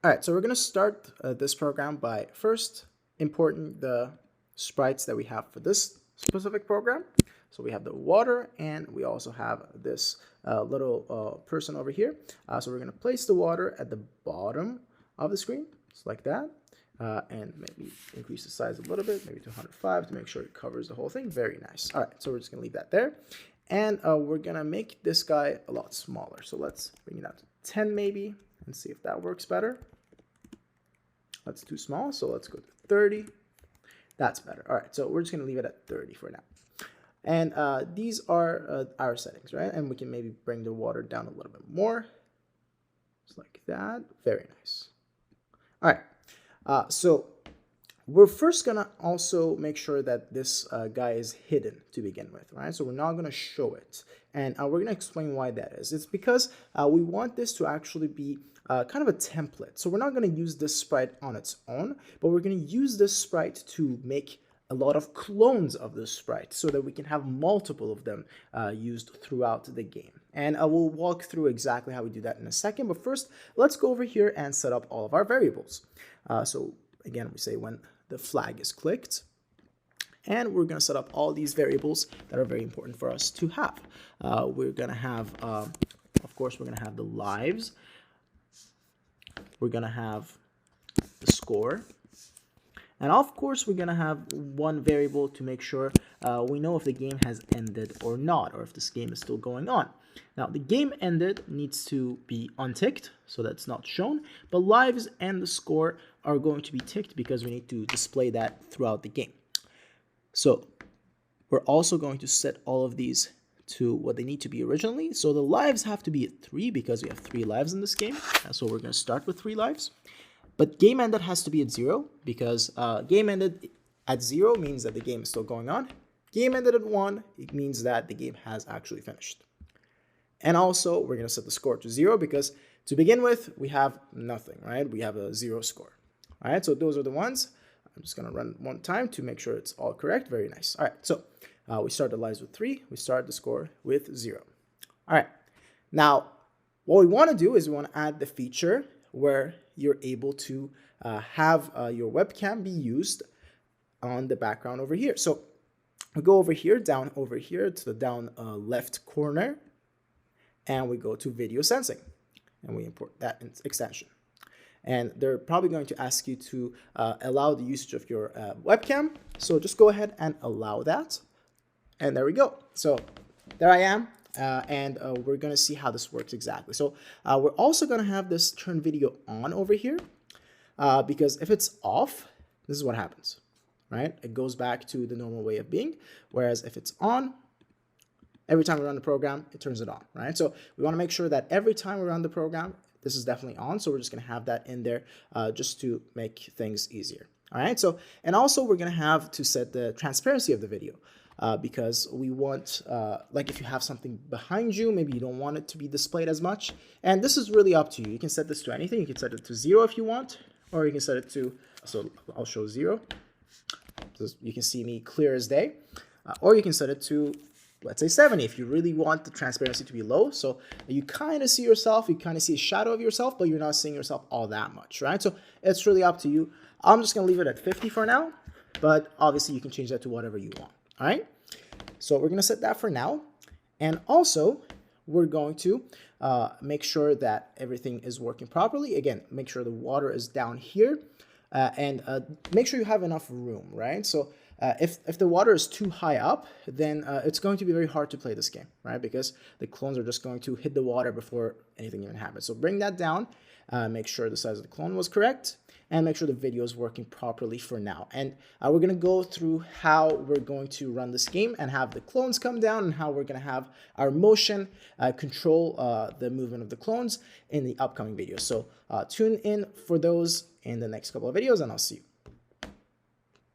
All right, so we're going to start this program by first importing the sprites that we have for this specific program. So we have the water, and we also have this little person over here. So we're going to place the water at the bottom of the screen, just like that. And maybe increase the size a little bit, maybe to 105 to make sure it covers the whole thing. Very nice. All right, so we're just going to leave that there. And we're going to make this guy a lot smaller. So let's bring it out to 10 maybe and see if that works better. That's too small, so let's go to 30. That's better. All right, so we're just going to leave it at 30 for now. And these are our settings, right? And we can maybe bring the water down a little bit more. Just like that. Very nice. All right, so we're first going to also make sure that this guy is hidden to begin with, right? So we're not going to show it. And we're going to explain why that is. It's because we want this to actually be kind of a template. So we're not going to use this sprite on its own, but we're going to use this sprite to make a lot of clones of this sprite so that we can have multiple of them used throughout the game. And I will walk through exactly how we do that in a second. But first, let's go over here and set up all of our variables. So again, we say when the flag is clicked. And we're going to set up all these variables that are very important for us to have. We're going to have, of course, we're going to have the lives. We're going to have the score. And of course, we're going to have one variable to make sure we know if the game has ended or not, or if this game is still going on. Now, the game ended needs to be unticked, so that's not shown. But lives and the score are going to be ticked because we need to display that throughout the game. So we're also going to set all of these to what they need to be originally. So the lives have to be at 3 because we have 3 lives in this game. So we're going to start with 3 lives. But game ended has to be at 0 because game ended at 0 means that the game is still going on. Game ended at 1, it means that the game has actually finished. And also we're going to set the score to 0 because to begin with, we have nothing, right? We have a 0 score. All right, so those are the ones. I'm just going to run one time to make sure it's all correct. Very nice. All right, so we start the lives with 3. We start the score with 0. All right, now what we want to do is we want to add the feature where you're able to have your webcam be used on the background over here. So we go over here, down over here to the down left corner, and we go to video sensing, and we import that extension. And they're probably going to ask you to allow the usage of your webcam. So just go ahead and allow that. And there we go. So there I am. And we're going to see how this works exactly. So we're also going to have this turn video on over here. Because if it's off, this is what happens, right? It goes back to the normal way of being. Whereas if it's on, every time we run the program, it turns it on, right? So we want to make sure that every time we run the program, this is definitely on, so we're just going to have that in there just to make things easier. All right, so, and also we're going to have to set the transparency of the video because we want, like if you have something behind you, maybe you don't want it to be displayed as much. And this is really up to you. You can set this to anything. You can set it to 0 if you want, or you can set it to, so I'll show 0. So you can see me clear as day, or you can set it to, let's say 70 if you really want the transparency to be low. So you kind of see yourself, you kind of see a shadow of yourself, but you're not seeing yourself all that much, right? So it's really up to you. I'm just going to leave it at 50 for now, but obviously you can change that to whatever you want, all right? So we're going to set that for now. And also we're going to make sure that everything is working properly. Again, make sure the water is down here and make sure you have enough room, right? So if the water is too high up, then it's going to be very hard to play this game, right? Because the clones are just going to hit the water before anything even happens. So bring that down, make sure the size of the clone was correct, and make sure the video is working properly for now. And we're going to go through how we're going to run this game and have the clones come down and how we're going to have our motion control the movement of the clones in the upcoming videos. So tune in for those in the next couple of videos, and I'll see you.